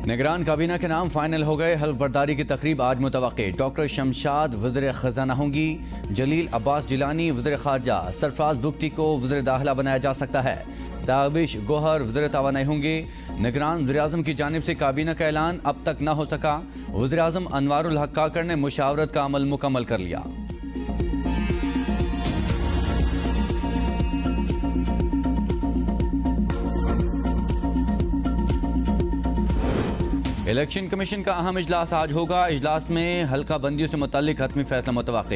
نگران کابینہ کے نام فائنل ہو گئے. حلف برداری کی تقریب آج متوقع. ڈاکٹر شمشاد وزیر خزانہ ہوں گی. جلیل عباس جیلانی وزیر خارجہ. سرفراز بگٹی کو وزیر داخلہ بنایا جا سکتا ہے. تابش گوہر وزیر توانائی ہوں گے. نگران وزیراعظم کی جانب سے کابینہ کا اعلان اب تک نہ ہو سکا. وزیراعظم انوار الحق کاکڑ نے مشاورت کا عمل مکمل کر لیا. الیکشن کمیشن کا اہم اجلاس آج ہوگا. اجلاس میں حلقہ بندیوں سے متعلق حتمی فیصلہ متوقع.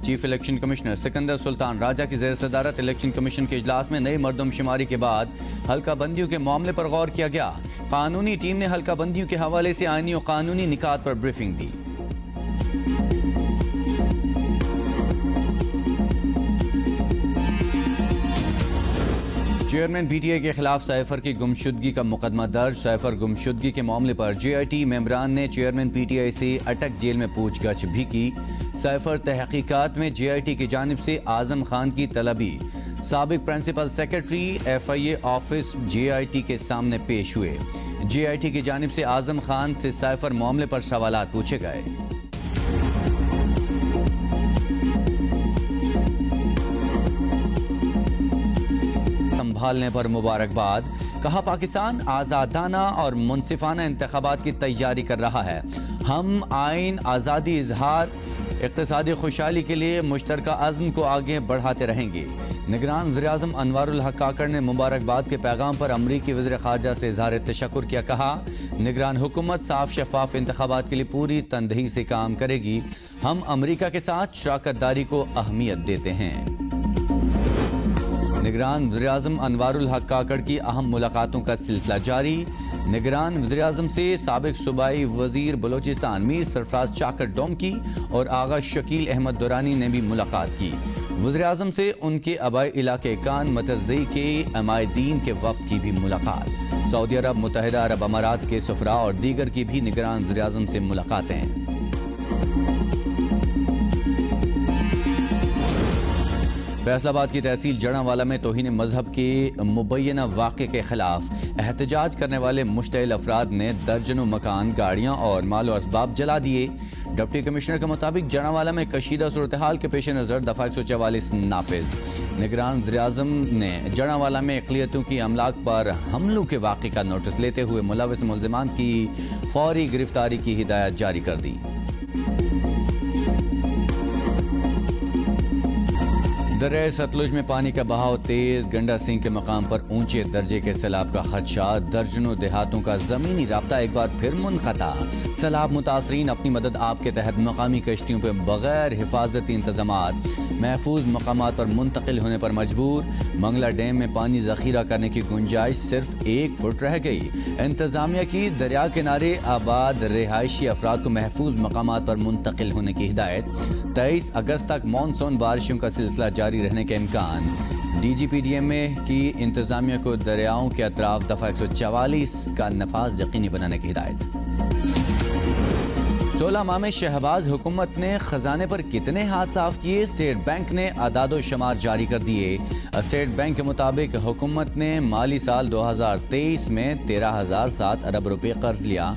چیف الیکشن کمشنر سکندر سلطان راجہ کی زیر صدارت الیکشن کمیشن کے اجلاس میں نئی مردم شماری کے بعد حلقہ بندیوں کے معاملے پر غور کیا گیا. قانونی ٹیم نے حلقہ بندیوں کے حوالے سے آئینی و قانونی نکات پر بریفنگ دی. چیئرمین پی ٹی آئی کے خلاف سائفر کی گمشدگی کا مقدمہ درج. سائفر گمشدگی کے معاملے پر جے آئی ٹی ممبران نے چیئرمین پی ٹی آئی سے اٹک جیل میں پوچھ گچھ بھی کی. سائفر تحقیقات میں جے آئی ٹی کی جانب سے اعظم خان کی طلبی. سابق principal secretary F I A office J I T کے سامنے پیش ہوئے. جے آئی ٹی کی جانب سے اعظم خان سے سائفر معاملے پر سوالات پوچھے گئے. سنبھالنے پر مبارکباد. کہا پاکستان آزادانہ اور منصفانہ انتخابات کی تیاری کر رہا ہے. ہم آئین، آزادی، اظہار، اقتصادی خوشحالی کے لیے مشترکہ عزم کو آگے بڑھاتے رہیں گے. نگران وزیراعظم انوار الحق کاکڑ نے مبارکباد کے پیغام پر امریکی وزیر خارجہ سے اظہار تشکر کیا. کہا نگران حکومت صاف شفاف انتخابات کے لیے پوری تندہی سے کام کرے گی. ہم امریکہ کے ساتھ شراکت داری کو اہمیت دیتے ہیں. نگران وزیراعظم انوار الحق کاکڑ کی اہم ملاقاتوں کا سلسلہ جاری. نگران وزیراعظم سے سابق صوبائی وزیر بلوچستان میر سرفراز چاکر ڈوم کی اور آغا شکیل احمد دورانی نے بھی ملاقات کی. وزیراعظم سے ان کے آبائی علاقے کان متزئی کے عمائدین کے وفد کی بھی ملاقات. سعودی عرب، متحدہ عرب امارات کے سفراء اور دیگر کی بھی نگران وزیراعظم سے ملاقاتیں. فیصل آباد کی تحصیل جڑاں میں توہین مذہب کے مبینہ واقعے کے خلاف احتجاج کرنے والے مشتعل افراد نے درجنوں مکان، گاڑیاں اور مال و اسباب جلا دیے. ڈپٹی کمشنر کے مطابق جڑاں میں کشیدہ صورتحال کے پیش نظر دفعہ 144 نافذ. نگران وزیراعظم نے جڑاں میں اقلیتوں کی املاک پر حملوں کے واقعے کا نوٹس لیتے ہوئے ملوث ملزمان کی فوری گرفتاری کی ہدایت جاری کر دی. دریا ستلج میں پانی کا بہاؤ تیز. گنڈا سنگھ کے مقام پر اونچے درجے کے سیلاب کا خدشہ. درجنوں دیہاتوں کا زمینی رابطہ ایک بار پھر منقطع. سیلاب متاثرین اپنی مدد آپ کے تحت مقامی کشتیوں پہ بغیر حفاظتی انتظامات محفوظ مقامات پر منتقل ہونے پر مجبور. منگلا ڈیم میں پانی ذخیرہ کرنے کی گنجائش صرف 1 فٹ رہ گئی. انتظامیہ کی دریا کنارے آباد رہائشی افراد کو محفوظ مقامات پر منتقل ہونے کی ہدایت. 23 اگست تک مانسون بارشوں کا سلسلہ جاری رہنے کے امکان. D G P D M A کی انتظامیہ کو دریاؤں کے اطراف دفعہ 144 کا نفاذ یقینی بنانے کی ہدایت. 16 ماہ میں شہباز حکومت نے خزانے پر کتنے ہاتھ صاف کیے؟ اسٹیٹ بینک نے اعداد و شمار جاری کر دیے. اسٹیٹ بینک کے مطابق حکومت نے مالی سال 2023 میں 13,007 ارب روپے قرض لیا.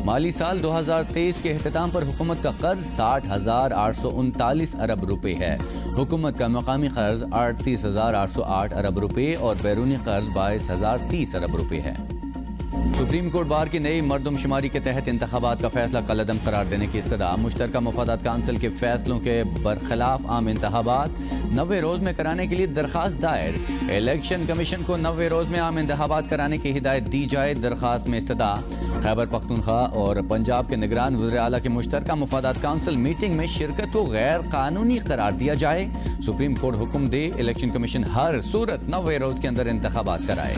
مالی سال 2023 کے اختتام پر حکومت کا قرض 60,839 ارب روپے ہے. حکومت کا مقامی قرض 38,808 ارب روپے اور بیرونی قرض 22,030 ارب روپے ہے. سپریم کورٹ بار کی نئی مردم شماری کے تحت انتخابات کا فیصلہ کالعدم قرار دینے کی استدعا. مشترکہ مفادات کونسل کے فیصلوں کے برخلاف عام انتخابات 90 روز میں کرانے کے لیے درخواست دائر. الیکشن کمیشن کو 90 روز میں عام انتخابات کرانے کی ہدایت دی جائے. درخواست میں استدعا خیبر پختونخوا اور پنجاب کے نگران وزیر اعلیٰ کے مشترکہ مفادات کونسل میٹنگ میں شرکت کو غیر قانونی قرار دیا جائے. سپریم کورٹ حکم دے الیکشن کمیشن ہر صورت 90 روز کے اندر انتخابات کرائے.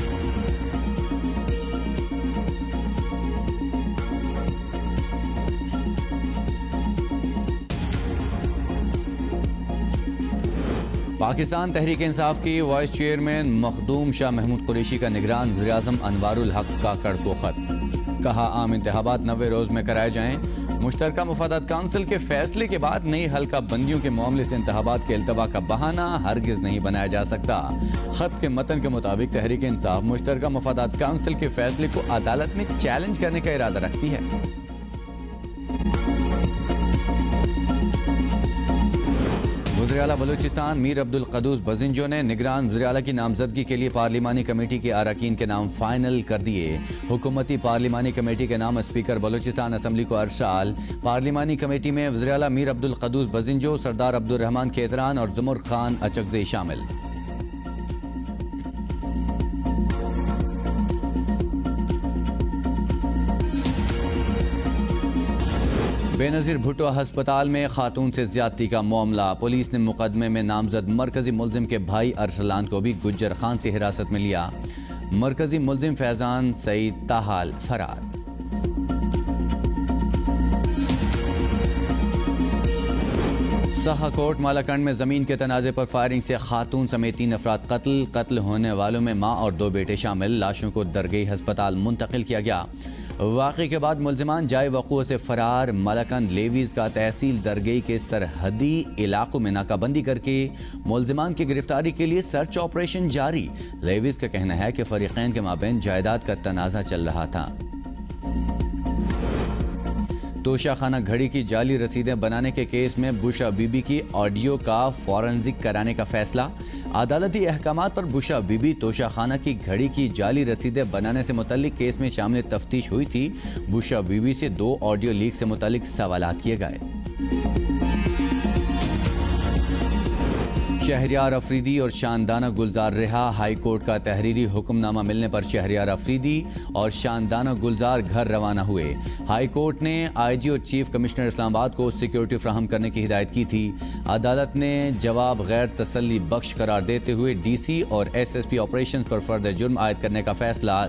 پاکستان تحریک انصاف کی وائس چیئرمین مخدوم شاہ محمود قریشی کا نگران وزیراعظم انوار الحق کاکڑ کو خط. کہا عام انتخابات 90 روز میں کرائے جائیں. مشترکہ مفادات کونسل کے فیصلے کے بعد نئی حلقہ بندیوں کے معاملے سے انتخابات کے التوا کا بہانہ ہرگز نہیں بنایا جا سکتا. خط کے متن کے مطابق تحریک انصاف مشترکہ مفادات کونسل کے فیصلے کو عدالت میں چیلنج کرنے کا ارادہ رکھتی ہے. وزیر اعلیٰ بلوچستان میر عبدالقدوس بزنجو نے نگران وزیر اعلیٰ کی نامزدگی کے لیے پارلیمانی کمیٹی کے اراکین کے نام فائنل کر دیے. حکومتی پارلیمانی کمیٹی کے نام اسپیکر بلوچستان اسمبلی کو ارسال. پارلیمانی کمیٹی میں وزیر اعلیٰ میر عبدالقدوس بزنجو، سردار عبدالرحمان کھیتران اور زمر خان اچکزئی شامل. بے نظیر بھٹو ہسپتال میں خاتون سے زیادتی کا معاملہ. پولیس نے مقدمے میں نامزد مرکزی ملزم کے بھائی ارسلان کو بھی گجر خان سے حراست میں لیا. مرکزی ملزم فیضان سعید تاحال فرار. سہا کوٹ مالاکنڈ میں زمین کے تنازع پر فائرنگ سے خاتون سمیت 3 افراد قتل ہونے والوں میں ماں اور 2 بیٹے شامل. لاشوں کو درگئی ہسپتال منتقل کیا گیا. واقعے کے بعد ملزمان جائے وقوع سے فرار. مالاکنڈ لیویز کا تحصیل درگئی کے سرحدی علاقوں میں ناکہ بندی کر کے ملزمان کی گرفتاری کے لیے سرچ آپریشن جاری. لیویز کا کہنا ہے کہ فریقین کے مابین جائیداد کا تنازع چل رہا تھا. توشہ خانہ گھڑی کی جعلی رسیدیں بنانے کے کیس میں بشا بی بی کی آڈیو کا فورنزک کرانے کا فیصلہ. عدالتی احکامات پر بشا بی بی توشہ خانہ کی گھڑی کی جعلی رسیدیں بنانے سے متعلق کیس میں شامل تفتیش ہوئی تھی. بشا بی بی سے 2 آڈیو لیک سے متعلق سوالات کیے گئے. شہریار افریدی اور شاندانہ گلزار رہا. ہائی کورٹ کا تحریری حکم نامہ ملنے پر شہریار افریدی اور شاندانہ گلزار گھر روانہ ہوئے. ہائی کورٹ نے آئی جی اور چیف کمشنر اسلام آباد کو سیکیورٹی فراہم کرنے کی ہدایت کی تھی. عدالت نے جواب غیر تسلی بخش قرار دیتے ہوئے ڈی سی اور ایس ایس پی آپریشنز پر فرد جرم عائد کرنے کا فیصلہ.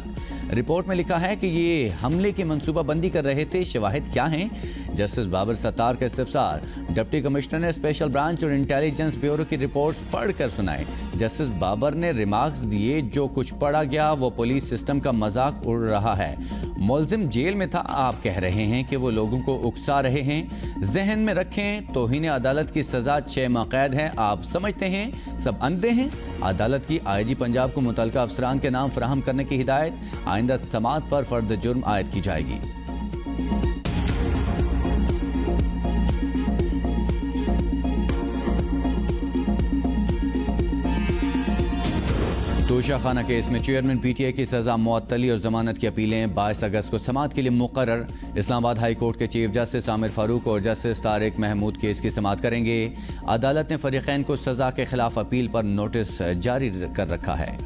رپورٹ میں لکھا ہے کہ یہ حملے کی منصوبہ بندی کر رہے تھے. شواہد کیا ہیں؟ جسٹس بابر ستار کا استفسار. ڈپٹی کمشنر نے اسپیشل برانچ اور انٹیلیجنس بیورو کی رپورٹس پڑھ کر سنائے. جسٹس بابر نے ریمارکس دیے جو کچھ پڑھا گیا وہ پولیس سسٹم کا مذاق اڑ رہا ہے. ملزم جیل میں تھا. آپ کہہ رہے ہیں کہ وہ لوگوں کو اکسا رہے ہیں. ذہن میں رکھیں توہین عدالت کی سزا 6 ماہ قید ہے. آپ سمجھتے ہیں سب اندھے ہیں؟ عدالت کی آئی جی پنجاب کو متعلقہ افسران کے نام فراہم کرنے کی ہدایت. آئندہ سماعت پر فرد جرم عائد کی جائے گی. توشہ خانہ کیس میں چیئرمین پی ٹی آئی کی سزا معطلی اور ضمانت کی اپیلیں 22 اگست کو سماعت کے لیے مقرر. اسلام آباد ہائی کورٹ کے چیف جسٹس عامر فاروق اور جسٹس طارق محمود کیس کی سماعت کریں گے. عدالت نے فریقین کو سزا کے خلاف اپیل پر نوٹس جاری کر رکھا ہے.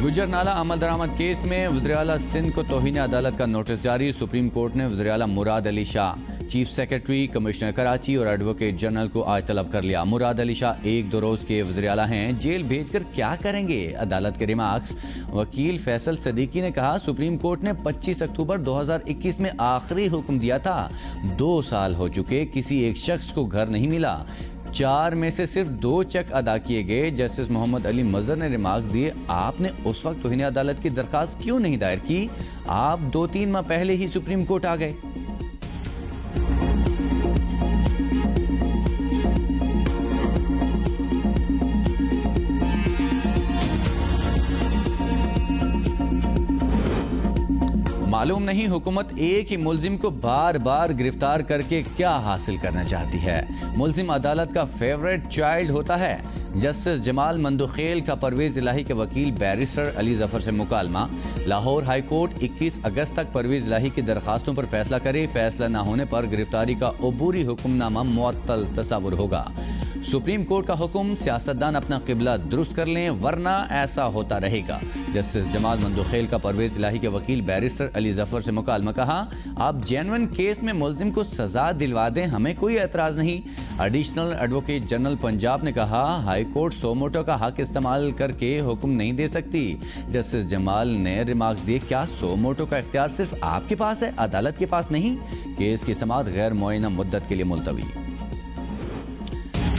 گجر نالہ عمل درآمد کیس میں وزیر اعلیٰ سندھ کو توہین عدالت کا نوٹس جاری. سپریم کورٹ نے وزیر اعلیٰ مراد Ali Shah, chief secretary, commissioner Karachi اور ایڈوکیٹ جنرل کو آج طلب کر لیا. مراد علی شاہ 1-2 روز کے وزیر اعلیٰ ہیں. جیل بھیج کر کیا کریں گے؟ عدالت کے ریمارکس. وکیل فیصل صدیقی نے کہا سپریم کورٹ نے 25 اکتوبر 2021 میں آخری حکم دیا تھا. 2 سال ہو چکے، کسی ایک شخص کو گھر نہیں ملا. 4 میں سے صرف 2 چیک ادا کیے گئے. جسٹس محمد علی مظہر نے ریمارکس دیے آپ نے اس وقت توہین عدالت کی درخواست کیوں نہیں دائر کی؟ آپ 2-3 ماہ پہلے ہی سپریم کورٹ آ گئے. معلوم نہیں حکومت ایک ہی ملزم کو بار بار گرفتار کر کے کیا حاصل کرنا چاہتی ہے. ملزم عدالت کا فیورٹ چائلڈ ہوتا ہے. جسٹس جمال مندوخیل کا پرویز الہی کے وکیل بیرسٹر علی ظفر سے مکالمہ. لاہور ہائی کورٹ 21 اگست تک پرویز الہی کی درخواستوں پر فیصلہ کرے. فیصلہ نہ ہونے پر گرفتاری کا عبوری حکم نامہ معطل تصور ہوگا. سپریم کورٹ کا حکم سیاستدان اپنا قبلہ درست کر لیں ورنہ ایسا ہوتا رہے گا. جسٹس جمال مندوخیل کا پرویز الہی کے وکیل بیرسٹر علی ظفر سے مکالمہ. کہا آپ جینوئن کیس میں ملزم کو سزا دلوا دیں، ہمیں کوئی اعتراض نہیں. ایڈیشنل ایڈوکیٹ جنرل پنجاب نے کہا ہائی کورٹ سو موٹو کا حق استعمال کر کے حکم نہیں دے سکتی. جسٹس جمال نے ریمارکس دیے کیا سو موٹو کا اختیار صرف آپ کے پاس ہے، عدالت کے پاس نہیں؟ کیس کی سماعت غیر معینہ مدت کے لیے ملتوی.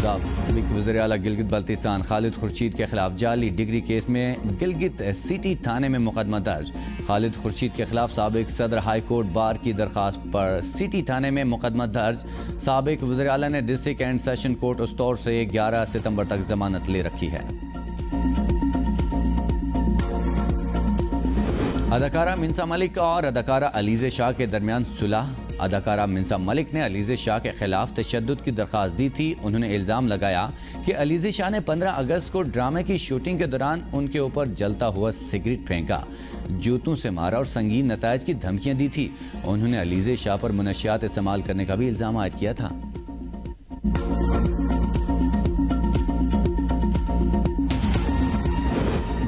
سابق وزیر اعلیٰ گلگت بلتستان خالد خورشید کے خلاف جعلی ڈگری کیس میں گلگت سٹی تھانے میں مقدمہ درج۔ خالد خورشید کے خلاف سابق صدر ہائی کورٹ بار کی درخواست پر سٹی تھانے میں مقدمہ درج۔ سابق وزیر اعلیٰ نے district and session court Astore سے 11 ستمبر تک ضمانت لے رکھی ہے۔ اداکارہ منصا ملک اور اداکارہ علیزہ شاہ کے درمیان صلح۔ اداکارہ منصا ملک نے علیزہ شاہ کے خلاف تشدد کی درخواست دی تھی۔ انہوں نے الزام لگایا کہ علیزہ شاہ نے 15 اگست کو ڈرامے کی شوٹنگ کے دوران ان کے اوپر جلتا ہوا سگریٹ پھینکا، جوتوں سے مارا اور سنگین نتائج کی دھمکیاں دی تھی۔ انہوں نے علیزہ شاہ پر منشیات استعمال کرنے کا بھی الزام عائد کیا تھا۔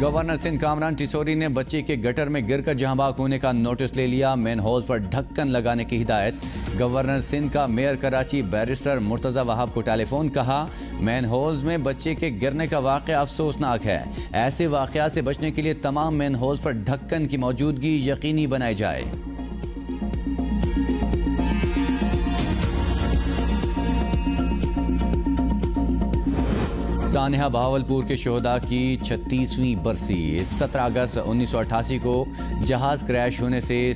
گورنر سندھ کامران ٹیسوری نے بچے کے گٹر میں گر کر جہاں بحق ہونے کا نوٹس لے لیا۔ مین ہولز پر ڈھکن لگانے کی ہدایت۔ گورنر سندھ کا میئر کراچی بیرسٹر مرتضی وہاب کو ٹیلی فون، کہا مین ہولز میں بچے کے گرنے کا واقعہ افسوسناک ہے۔ ایسے واقعات سے بچنے کے لیے تمام مین ہولز پر ڈھکن کی موجودگی یقینی بنائی جائے۔ سانحہ بہاولپور کے شہداء کی 36ویں برسی۔ 17 اگست 1988 کو جہاز کریش ہونے سے